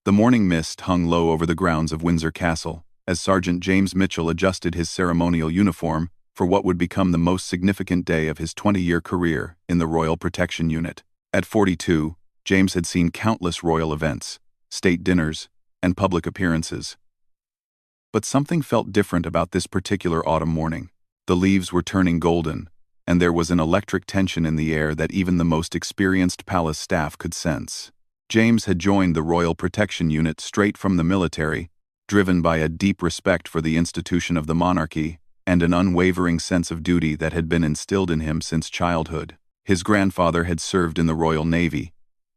The morning mist hung low over the grounds of Windsor Castle, as Sergeant James Mitchell adjusted his ceremonial uniform for what would become the most significant day of his 20-year career in the Royal Protection Unit. At 42, James had seen countless royal events, state dinners, and public appearances. But something felt different about this particular autumn morning. The leaves were turning golden, and there was an electric tension in the air that even the most experienced palace staff could sense. James had joined the Royal Protection Unit straight from the military, driven by a deep respect for the institution of the monarchy and an unwavering sense of duty that had been instilled in him since childhood. His grandfather had served in the Royal Navy,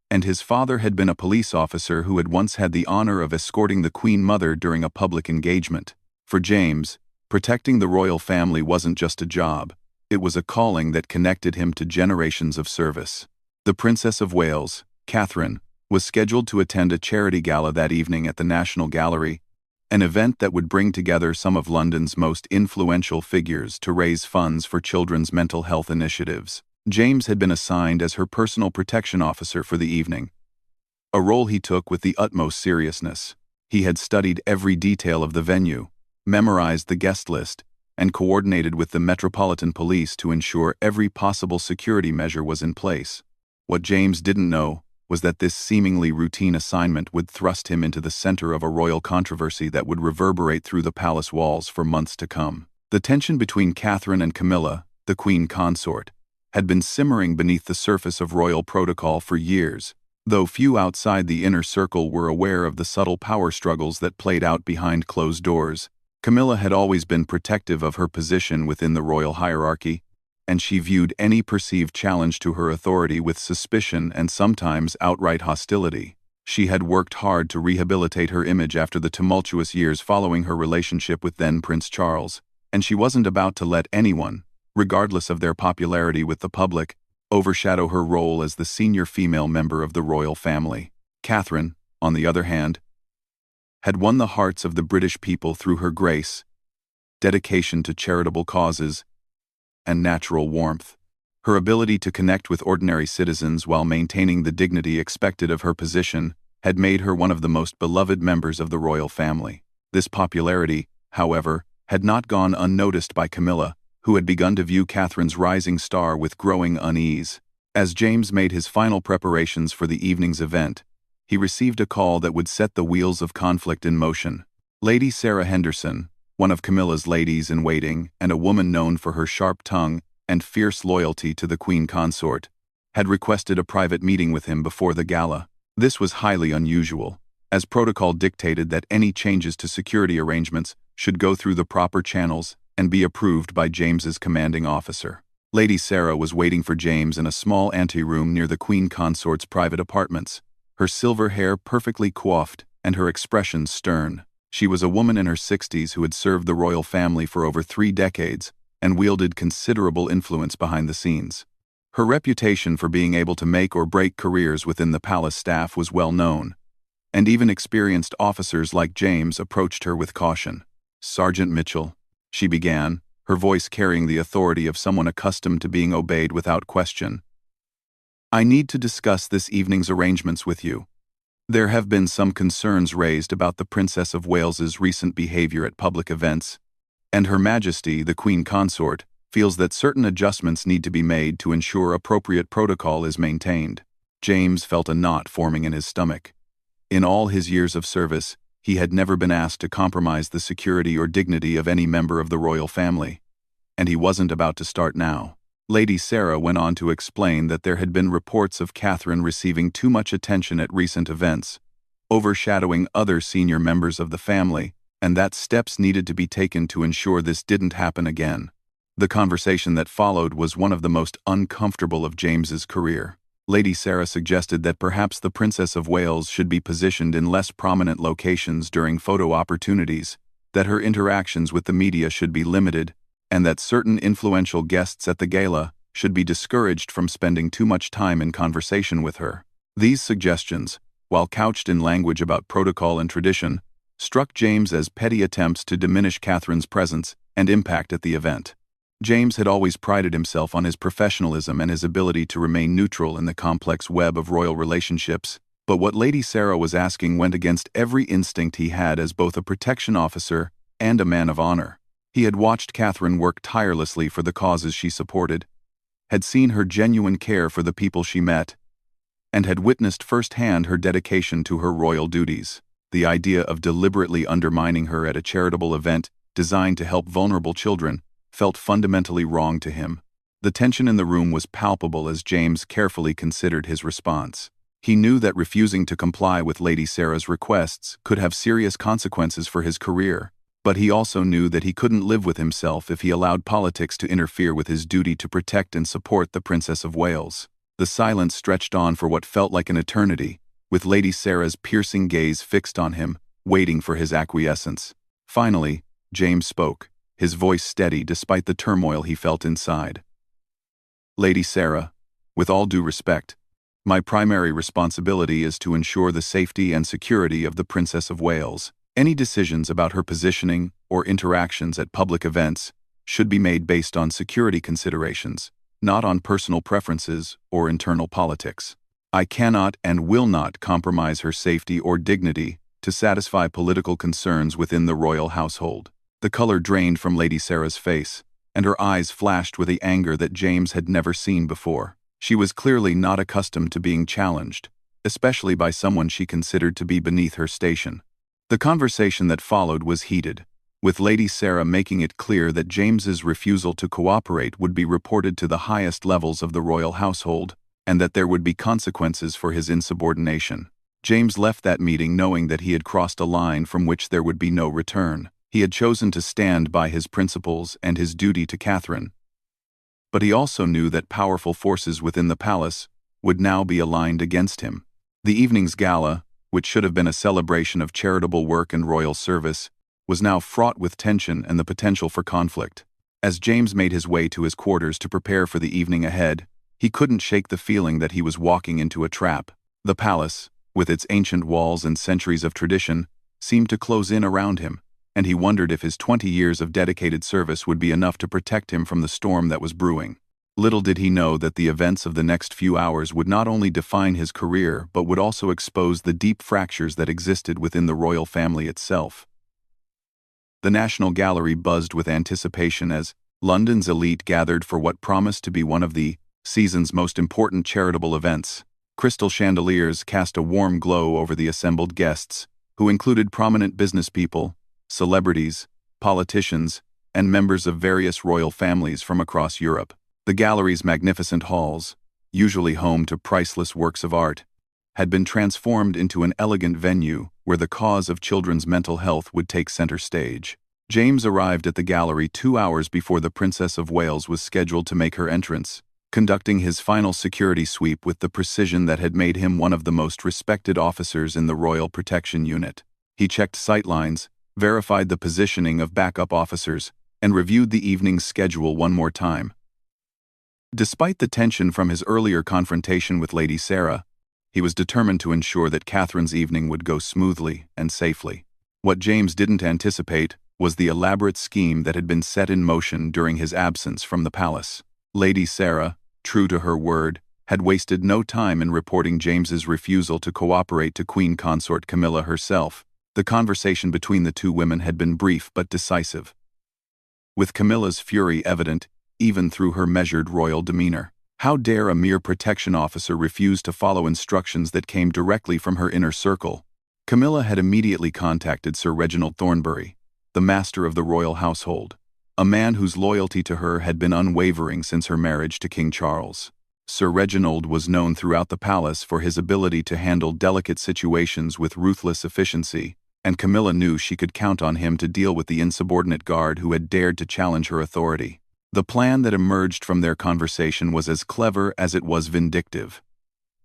and his father had been a police officer who had once had the honor of escorting the Queen Mother during a public engagement. For James, protecting the royal family wasn't just a job, it was a calling that connected him to generations of service. The Princess of Wales, Catherine, was scheduled to attend a charity gala that evening at the National Gallery, an event that would bring together some of London's most influential figures to raise funds for children's mental health initiatives. James had been assigned as her personal protection officer for the evening, a role he took with the utmost seriousness. He had studied every detail of the venue, memorized the guest list, and coordinated with the Metropolitan Police to ensure every possible security measure was in place. What James didn't know was that this seemingly routine assignment would thrust him into the center of a royal controversy that would reverberate through the palace walls for months to come. The tension between Catherine and Camilla, the Queen Consort, had been simmering beneath the surface of royal protocol for years, though few outside the inner circle were aware of the subtle power struggles that played out behind closed doors. Camilla had always been protective of her position within the royal hierarchy, and she viewed any perceived challenge to her authority with suspicion and sometimes outright hostility. She had worked hard to rehabilitate her image after the tumultuous years following her relationship with then Prince Charles, and she wasn't about to let anyone, regardless of their popularity with the public, overshadow her role as the senior female member of the royal family. Catherine, on the other hand, had won the hearts of the British people through her grace, dedication to charitable causes, and natural warmth. Her ability to connect with ordinary citizens while maintaining the dignity expected of her position had made her one of the most beloved members of the royal family. This popularity, however, had not gone unnoticed by Camilla, who had begun to view Catherine's rising star with growing unease. As James made his final preparations for the evening's event, he received a call that would set the wheels of conflict in motion. Lady Sarah Henderson, one of Camilla's ladies-in-waiting and a woman known for her sharp tongue and fierce loyalty to the Queen Consort, had requested a private meeting with him before the gala. This was highly unusual, as protocol dictated that any changes to security arrangements should go through the proper channels and be approved by James's commanding officer. Lady Sarah was waiting for James in a small anteroom near the Queen Consort's private apartments, her silver hair perfectly coiffed and her expression stern. She was a woman in her 60s who had served the royal family for over 3 decades and wielded considerable influence behind the scenes. Her reputation for being able to make or break careers within the palace staff was well known, and even experienced officers like James approached her with caution. "Sergeant Mitchell," she began, her voice carrying the authority of someone accustomed to being obeyed without question, "I need to discuss this evening's arrangements with you. There have been some concerns raised about the Princess of Wales's recent behavior at public events, and Her Majesty, the Queen Consort, feels that certain adjustments need to be made to ensure appropriate protocol is maintained." James felt a knot forming in his stomach. In all his years of service, he had never been asked to compromise the security or dignity of any member of the royal family, and he wasn't about to start now. Lady Sarah went on to explain that there had been reports of Catherine receiving too much attention at recent events, overshadowing other senior members of the family, and that steps needed to be taken to ensure this didn't happen again. The conversation that followed was one of the most uncomfortable of James's career. Lady Sarah suggested that perhaps the Princess of Wales should be positioned in less prominent locations during photo opportunities, that her interactions with the media should be limited, and that certain influential guests at the gala should be discouraged from spending too much time in conversation with her. These suggestions, while couched in language about protocol and tradition, struck James as petty attempts to diminish Catherine's presence and impact at the event. James had always prided himself on his professionalism and his ability to remain neutral in the complex web of royal relationships, But what Lady Sarah was asking went against every instinct he had as both a protection officer and a man of honor. He had watched Catherine work tirelessly for the causes she supported, had seen her genuine care for the people she met, and had witnessed firsthand her dedication to her royal duties. The idea of deliberately undermining her at a charitable event designed to help vulnerable children felt fundamentally wrong to him. The tension in the room was palpable as James carefully considered his response. He knew that refusing to comply with Lady Sarah's requests could have serious consequences for his career, but he also knew that he couldn't live with himself if he allowed politics to interfere with his duty to protect and support the Princess of Wales. The silence stretched on for what felt like an eternity, with Lady Sarah's piercing gaze fixed on him, waiting for his acquiescence. Finally, James spoke, his voice steady despite the turmoil he felt inside. "Lady Sarah, with all due respect, my primary responsibility is to ensure the safety and security of the Princess of Wales. Any decisions about her positioning or interactions at public events should be made based on security considerations, not on personal preferences or internal politics. I cannot and will not compromise her safety or dignity to satisfy political concerns within the royal household." The color drained from Lady Sarah's face, and her eyes flashed with the anger that James had never seen before. She was clearly not accustomed to being challenged, especially by someone she considered to be beneath her station. The conversation that followed was heated, with Lady Sarah making it clear that James's refusal to cooperate would be reported to the highest levels of the royal household, and that there would be consequences for his insubordination. James left that meeting knowing that he had crossed a line from which there would be no return. He had chosen to stand by his principles and his duty to Catherine, but he also knew that powerful forces within the palace would now be aligned against him. The evening's gala, which should have been a celebration of charitable work and royal service, was now fraught with tension and the potential for conflict. As James made his way to his quarters to prepare for the evening ahead, he couldn't shake the feeling that he was walking into a trap. The palace, with its ancient walls and centuries of tradition, seemed to close in around him, and he wondered if his 20 years of dedicated service would be enough to protect him from the storm that was brewing. Little did he know that the events of the next few hours would not only define his career but would also expose the deep fractures that existed within the royal family itself. The National Gallery buzzed with anticipation as London's elite gathered for what promised to be one of the season's most important charitable events. Crystal chandeliers cast a warm glow over the assembled guests, who included prominent business people, celebrities, politicians, and members of various royal families from across Europe. The gallery's magnificent halls, usually home to priceless works of art, had been transformed into an elegant venue where the cause of children's mental health would take center stage. James arrived at the gallery 2 hours before the Princess of Wales was scheduled to make her entrance, conducting his final security sweep with the precision that had made him one of the most respected officers in the Royal Protection Unit. He checked sightlines, verified the positioning of backup officers, and reviewed the evening's schedule one more time. Despite the tension from his earlier confrontation with Lady Sarah, he was determined to ensure that Catherine's evening would go smoothly and safely. What James didn't anticipate was the elaborate scheme that had been set in motion during his absence from the palace. Lady Sarah, true to her word, had wasted no time in reporting James's refusal to cooperate to Queen Consort Camilla herself. The conversation between the two women had been brief but decisive, with Camilla's fury evident even through her measured royal demeanor. How dare a mere protection officer refuse to follow instructions that came directly from her inner circle? Camilla had immediately contacted Sir Reginald Thornbury, the master of the royal household, a man whose loyalty to her had been unwavering since her marriage to King Charles. Sir Reginald was known throughout the palace for his ability to handle delicate situations with ruthless efficiency, and Camilla knew she could count on him to deal with the insubordinate guard who had dared to challenge her authority. The plan that emerged from their conversation was as clever as it was vindictive.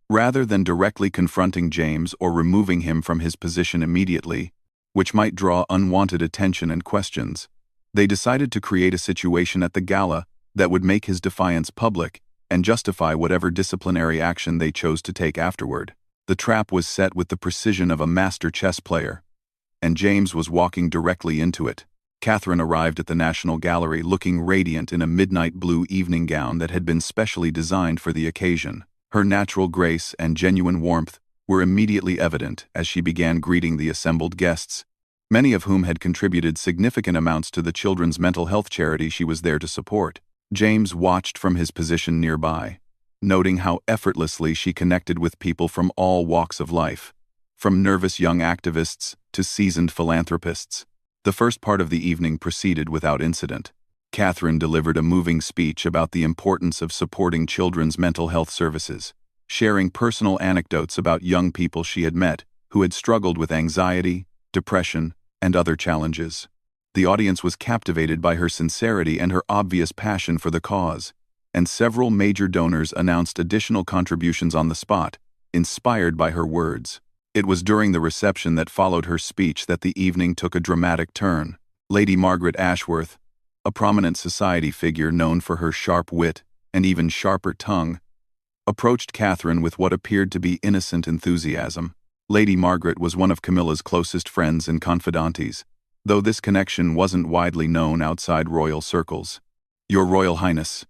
Rather than directly confronting James or removing him from his position immediately, which might draw unwanted attention and questions, they decided to create a situation at the gala that would make his defiance public and justify whatever disciplinary action they chose to take afterward. The trap was set with the precision of a master chess player, and James was walking directly into it. Catherine arrived at the National Gallery looking radiant in a midnight blue evening gown that had been specially designed for the occasion. Her natural grace and genuine warmth were immediately evident as she began greeting the assembled guests, many of whom had contributed significant amounts to the children's mental health charity she was there to support. James watched from his position nearby, noting how effortlessly she connected with people from all walks of life, from nervous young activists to seasoned philanthropists. The first part of the evening proceeded without incident. Catherine delivered a moving speech about the importance of supporting children's mental health services, sharing personal anecdotes about young people she had met who had struggled with anxiety, depression, and other challenges. The audience was captivated by her sincerity and her obvious passion for the cause, and several major donors announced additional contributions on the spot, inspired by her words. It was during the reception that followed her speech that the evening took a dramatic turn. Lady Margaret Ashworth, a prominent society figure known for her sharp wit and even sharper tongue, approached Catherine with what appeared to be innocent enthusiasm. Lady Margaret was one of Camilla's closest friends and confidantes, though this connection wasn't widely known outside royal circles. "Your Royal Highness,"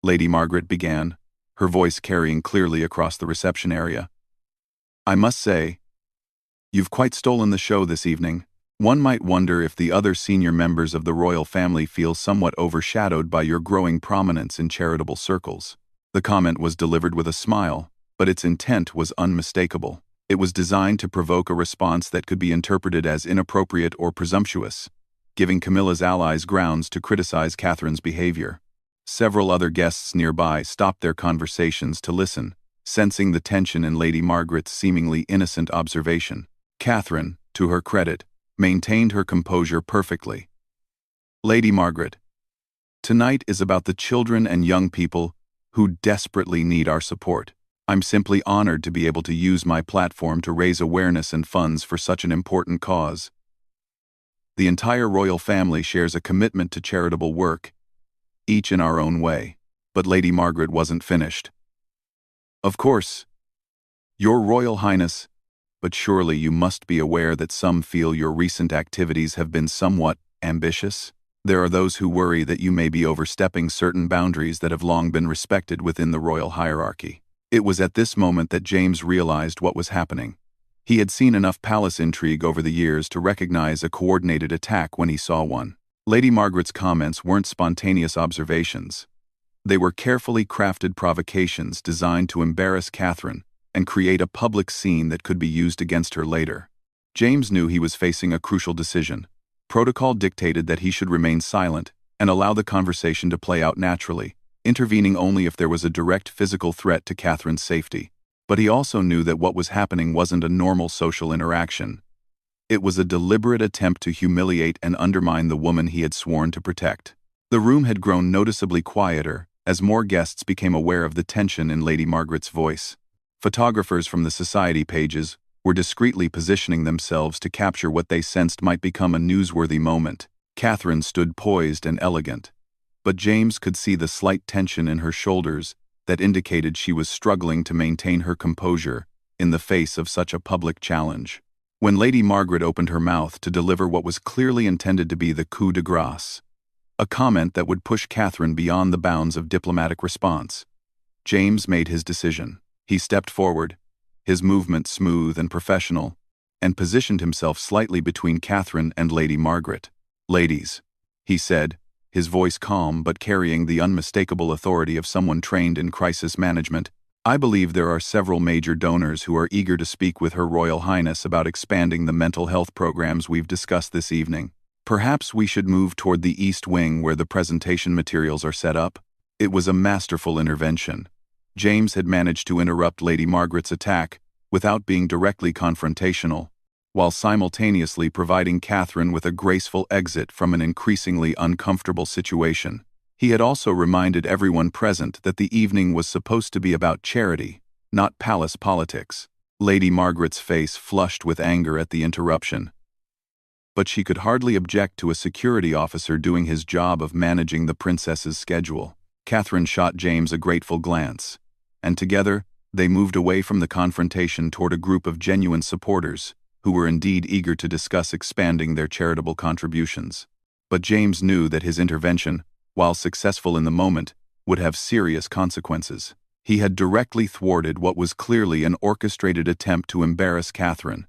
Lady Margaret began, her voice carrying clearly across the reception area. "I must say, you've quite stolen the show this evening. One might wonder if the other senior members of the royal family feel somewhat overshadowed by your growing prominence in charitable circles." The comment was delivered with a smile, but its intent was unmistakable. It was designed to provoke a response that could be interpreted as inappropriate or presumptuous, giving Camilla's allies grounds to criticize Catherine's behavior. Several other guests nearby stopped their conversations to listen, sensing the tension in Lady Margaret's seemingly innocent observation. Catherine, to her credit, maintained her composure perfectly. "Lady Margaret, tonight is about the children and young people who desperately need our support. I'm simply honored to be able to use my platform to raise awareness and funds for such an important cause. The entire royal family shares a commitment to charitable work, each in our own way." But Lady Margaret wasn't finished. "Of course, Your Royal Highness, but surely you must be aware that some feel your recent activities have been somewhat ambitious. There are those who worry that you may be overstepping certain boundaries that have long been respected within the royal hierarchy." It was at this moment that James realized what was happening. He had seen enough palace intrigue over the years to recognize a coordinated attack when he saw one. Lady Margaret's comments weren't spontaneous observations. They were carefully crafted provocations designed to embarrass Catherine and create a public scene that could be used against her later. James knew he was facing a crucial decision. Protocol dictated that he should remain silent and allow the conversation to play out naturally, intervening only if there was a direct physical threat to Catherine's safety. But he also knew that what was happening wasn't a normal social interaction. It was a deliberate attempt to humiliate and undermine the woman he had sworn to protect. The room had grown noticeably quieter as more guests became aware of the tension in Lady Margaret's voice. Photographers from the society pages were discreetly positioning themselves to capture what they sensed might become a newsworthy moment. Catherine stood poised and elegant, but James could see the slight tension in her shoulders that indicated she was struggling to maintain her composure in the face of such a public challenge. When Lady Margaret opened her mouth to deliver what was clearly intended to be the coup de grace, a comment that would push Catherine beyond the bounds of diplomatic response, James made his decision. He stepped forward, his movement smooth and professional, and positioned himself slightly between Catherine and Lady Margaret. "Ladies," he said, his voice calm but carrying the unmistakable authority of someone trained in crisis management, "I believe there are several major donors who are eager to speak with Her Royal Highness about expanding the mental health programs we've discussed this evening. Perhaps we should move toward the East Wing where the presentation materials are set up." It was a masterful intervention. James had managed to interrupt Lady Margaret's attack without being directly confrontational, while simultaneously providing Catherine with a graceful exit from an increasingly uncomfortable situation. He had also reminded everyone present that the evening was supposed to be about charity, not palace politics. Lady Margaret's face flushed with anger at the interruption, but she could hardly object to a security officer doing his job of managing the princess's schedule. Catherine shot James a grateful glance, and together they moved away from the confrontation toward a group of genuine supporters who were indeed eager to discuss expanding their charitable contributions. But James knew that his intervention, while successful in the moment, would have serious consequences. He had directly thwarted what was clearly an orchestrated attempt to embarrass Catherine,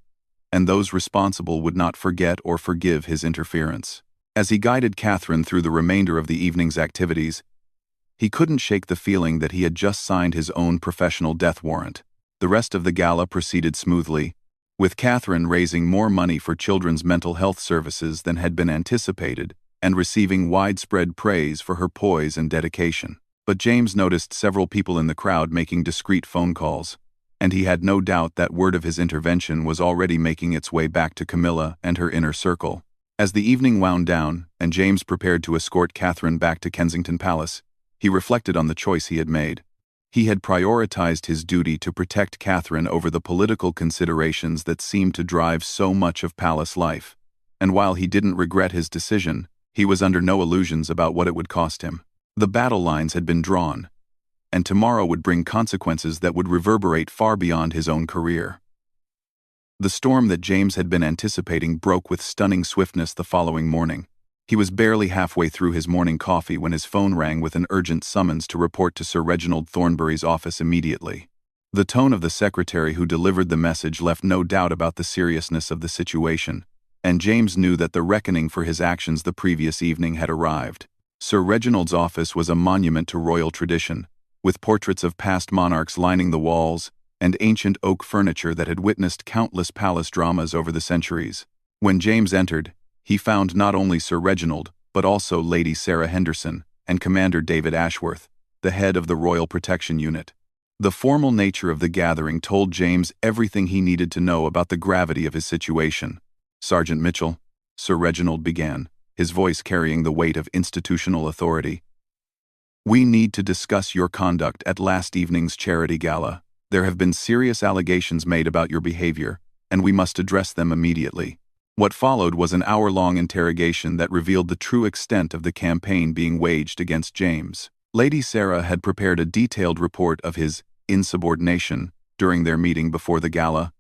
and those responsible would not forget or forgive his interference. As he guided Catherine through the remainder of the evening's activities, he couldn't shake the feeling that he had just signed his own professional death warrant. The rest of the gala proceeded smoothly, with Catherine raising more money for children's mental health services than had been anticipated, and receiving widespread praise for her poise and dedication. But James noticed several people in the crowd making discreet phone calls, and he had no doubt that word of his intervention was already making its way back to Camilla and her inner circle. As the evening wound down, and James prepared to escort Catherine back to Kensington Palace, he reflected on the choice he had made. He had prioritized his duty to protect Catherine over the political considerations that seemed to drive so much of palace life, and while he didn't regret his decision, he was under no illusions about what it would cost him. The battle lines had been drawn, and tomorrow would bring consequences that would reverberate far beyond his own career. The storm that James had been anticipating broke with stunning swiftness the following morning. He was barely halfway through his morning coffee when his phone rang with an urgent summons to report to Sir Reginald Thornbury's office immediately. The tone of the secretary who delivered the message left no doubt about the seriousness of the situation, and James knew that the reckoning for his actions the previous evening had arrived. Sir Reginald's office was a monument to royal tradition, with portraits of past monarchs lining the walls and ancient oak furniture that had witnessed countless palace dramas over the centuries. When James entered, he found not only Sir Reginald, but also Lady Sarah Henderson and Commander David Ashworth, the head of the Royal Protection Unit. The formal nature of the gathering told James everything he needed to know about the gravity of his situation. "Sergeant Mitchell," Sir Reginald began, his voice carrying the weight of institutional authority, "we need to discuss your conduct at last evening's charity gala. There have been serious allegations made about your behavior, and we must address them immediately." What followed was an hour-long interrogation that revealed the true extent of the campaign being waged against James. Lady Sarah had prepared a detailed report of his insubordination during their meeting before the gala,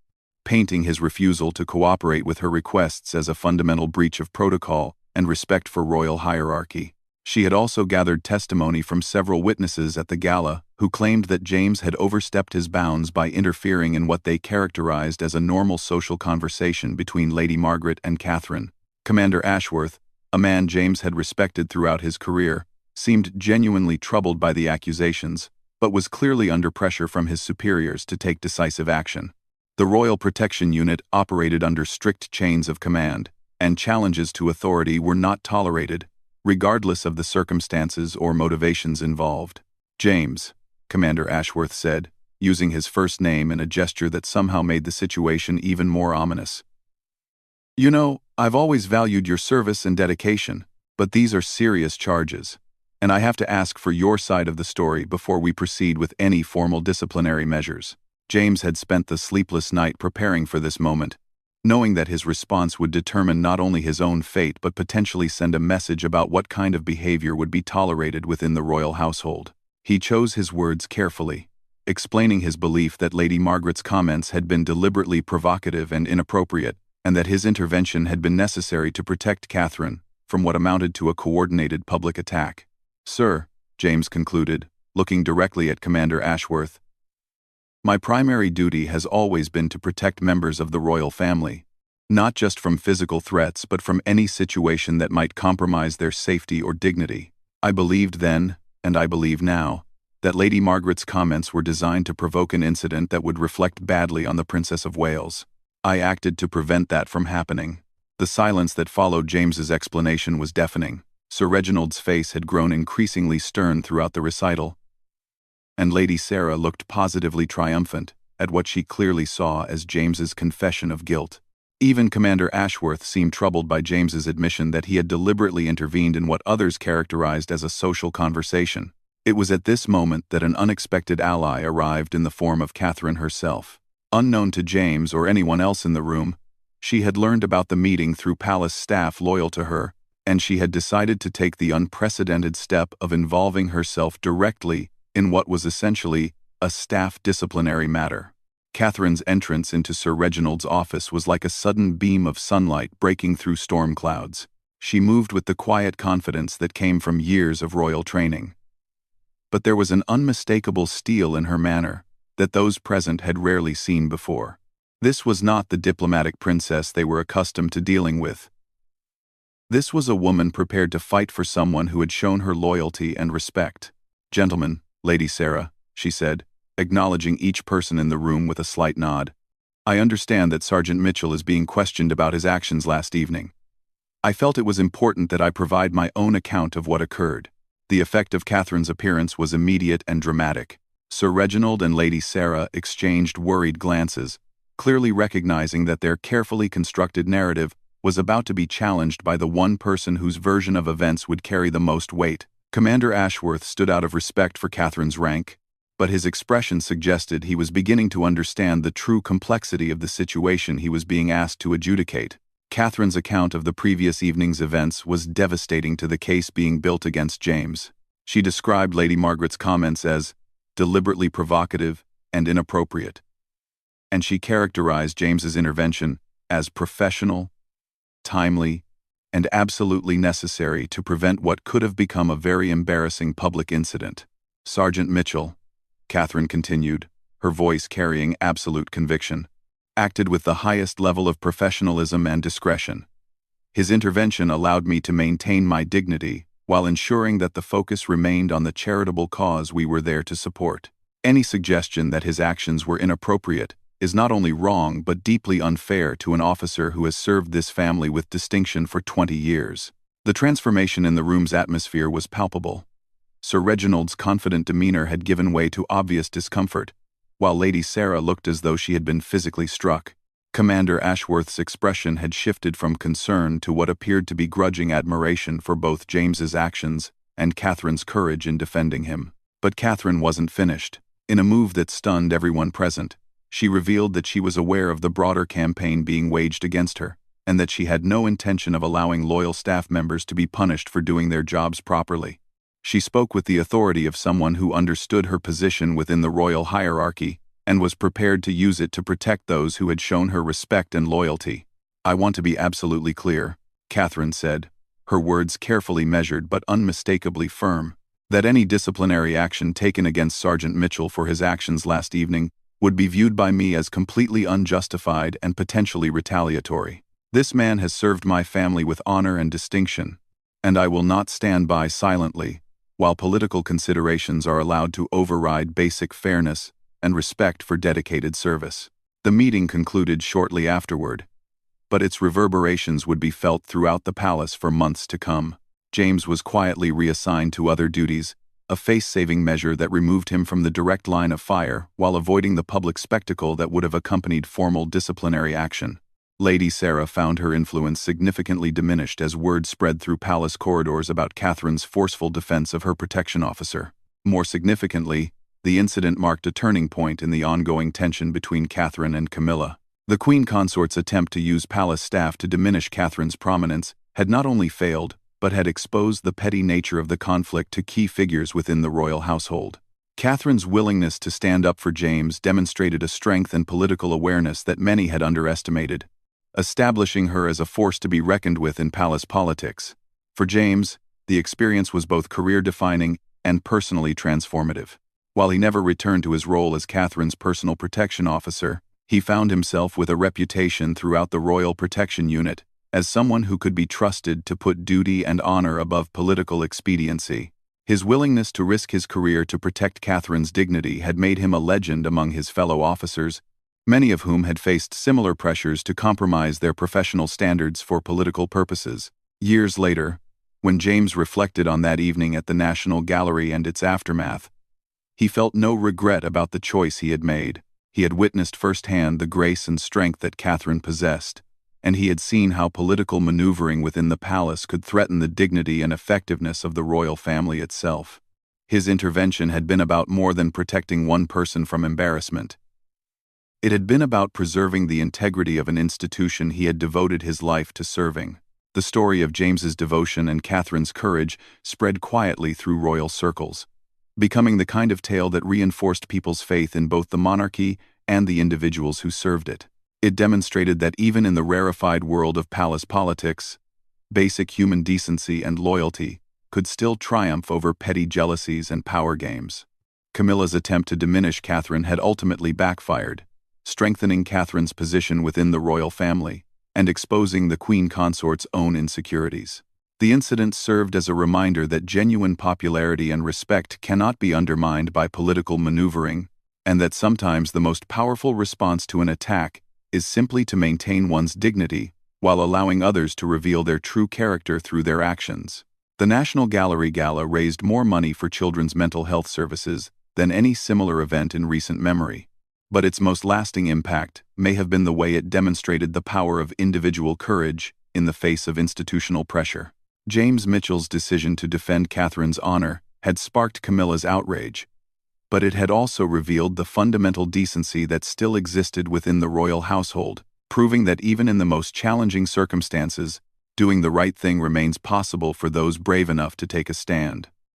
painting his refusal to cooperate with her requests as a fundamental breach of protocol and respect for royal hierarchy. She had also gathered testimony from several witnesses at the gala who claimed that James had overstepped his bounds by interfering in what they characterized as a normal social conversation between Lady Margaret and Catherine. Commander Ashworth, a man James had respected throughout his career, seemed genuinely troubled by the accusations, but was clearly under pressure from his superiors to take decisive action. The Royal Protection Unit operated under strict chains of command, and challenges to authority were not tolerated, regardless of the circumstances or motivations involved. "James," Commander Ashworth said, using his first name in a gesture that somehow made the situation even more ominous. "You know, I've always valued your service and dedication, but these are serious charges, and I have to ask for your side of the story before we proceed with any formal disciplinary measures." James had spent the sleepless night preparing for this moment, knowing that his response would determine not only his own fate but potentially send a message about what kind of behavior would be tolerated within the royal household. He chose his words carefully, explaining his belief that Lady Margaret's comments had been deliberately provocative and inappropriate, and that his intervention had been necessary to protect Catherine from what amounted to a coordinated public attack. "Sir," James concluded, looking directly at Commander Ashworth, "my primary duty has always been to protect members of the royal family, not just from physical threats but from any situation that might compromise their safety or dignity. I believed then, and I believe now, that Lady Margaret's comments were designed to provoke an incident that would reflect badly on the Princess of Wales. I acted to prevent that from happening." The silence that followed James's explanation was deafening. Sir Reginald's face had grown increasingly stern throughout the recital, and Lady Sarah looked positively triumphant at what she clearly saw as James's confession of guilt. Even Commander Ashworth seemed troubled by James's admission that he had deliberately intervened in what others characterized as a social conversation. It was at this moment that an unexpected ally arrived in the form of Catherine herself. Unknown to James or anyone else in the room, she had learned about the meeting through palace staff loyal to her, and she had decided to take the unprecedented step of involving herself directly in what was essentially a staff disciplinary matter. Catherine's entrance into Sir Reginald's office was like a sudden beam of sunlight breaking through storm clouds. She moved with the quiet confidence that came from years of royal training. but there was an unmistakable steel in her manner that those present had rarely seen before. This was not the diplomatic princess they were accustomed to dealing with. This was a woman prepared to fight for someone who had shown her loyalty and respect. "Gentlemen, Lady Sarah," she said, acknowledging each person in the room with a slight nod. "I understand that Sergeant Mitchell is being questioned about his actions last evening. I felt it was important that I provide my own account of what occurred." The effect of Catherine's appearance was immediate and dramatic. Sir Reginald and Lady Sarah exchanged worried glances, clearly recognizing that their carefully constructed narrative was about to be challenged by the one person whose version of events would carry the most weight. Commander Ashworth stood out of respect for Catherine's rank, but his expression suggested he was beginning to understand the true complexity of the situation he was being asked to adjudicate. Catherine's account of the previous evening's events was devastating to the case being built against James. She described Lady Margaret's comments as deliberately provocative and inappropriate, and she characterized James's intervention as professional, timely, and absolutely necessary to prevent what could have become a very embarrassing public incident. "Sergeant Mitchell," Catherine continued, her voice carrying absolute conviction, "acted with the highest level of professionalism and discretion. His intervention allowed me to maintain my dignity while ensuring that the focus remained on the charitable cause we were there to support. Any suggestion that his actions were inappropriate is not only wrong but deeply unfair to an officer who has served this family with distinction for 20 years. The transformation in the room's atmosphere was palpable. Sir Reginald's confident demeanor had given way to obvious discomfort, while Lady Sarah looked as though she had been physically struck. Commander Ashworth's expression had shifted from concern to what appeared to be grudging admiration for both James's actions and Catherine's courage in defending him. But Catherine wasn't finished. In a move that stunned everyone present, she revealed that she was aware of the broader campaign being waged against her, and that she had no intention of allowing loyal staff members to be punished for doing their jobs properly. She spoke with the authority of someone who understood her position within the royal hierarchy and was prepared to use it to protect those who had shown her respect and loyalty. "I want to be absolutely clear," Catherine said, her words carefully measured but unmistakably firm, "that any disciplinary action taken against Sergeant Mitchell for his actions last evening would be viewed by me as completely unjustified and potentially retaliatory. This man has served my family with honor and distinction, and I will not stand by silently while political considerations are allowed to override basic fairness and respect for dedicated service." The meeting concluded shortly afterward, but its reverberations would be felt throughout the palace for months to come. James was quietly reassigned to other duties, a face-saving measure that removed him from the direct line of fire while avoiding the public spectacle that would have accompanied formal disciplinary action. Lady Sarah found her influence significantly diminished as word spread through palace corridors about Catherine's forceful defense of her protection officer. More significantly, the incident marked a turning point in the ongoing tension between Catherine and Camilla. The Queen Consort's attempt to use palace staff to diminish Catherine's prominence had not only failed, but had exposed the petty nature of the conflict to key figures within the royal household. Catherine's willingness to stand up for James demonstrated a strength and political awareness that many had underestimated, establishing her as a force to be reckoned with in palace politics. For James, the experience was both career-defining and personally transformative. While he never returned to his role as Catherine's personal protection officer, he found himself with a reputation throughout the Royal Protection Unit as someone who could be trusted to put duty and honor above political expediency. His willingness to risk his career to protect Catherine's dignity had made him a legend among his fellow officers, many of whom had faced similar pressures to compromise their professional standards for political purposes. Years later, when James reflected on that evening at the National Gallery and its aftermath, he felt no regret about the choice he had made. He had witnessed firsthand the grace and strength that Catherine possessed, and he had seen how political maneuvering within the palace could threaten the dignity and effectiveness of the royal family itself. His intervention had been about more than protecting one person from embarrassment. It had been about preserving the integrity of an institution he had devoted his life to serving. The story of James's devotion and Catherine's courage spread quietly through royal circles, becoming the kind of tale that reinforced people's faith in both the monarchy and the individuals who served it. It demonstrated that even in the rarefied world of palace politics, basic human decency and loyalty could still triumph over petty jealousies and power games. Camilla's attempt to diminish Catherine had ultimately backfired, strengthening Catherine's position within the royal family and exposing the queen consort's own insecurities. The incident served as a reminder that genuine popularity and respect cannot be undermined by political maneuvering, and that sometimes the most powerful response to an attack is simply to maintain one's dignity while allowing others to reveal their true character through their actions. The National Gallery Gala raised more money for children's mental health services than any similar event in recent memory, but its most lasting impact may have been the way it demonstrated the power of individual courage in the face of institutional pressure. James Mitchell's decision to defend Catherine's honor had sparked Camilla's outrage, but it had also revealed the fundamental decency that still existed within the royal household, proving that even in the most challenging circumstances, doing the right thing remains possible for those brave enough to take a stand.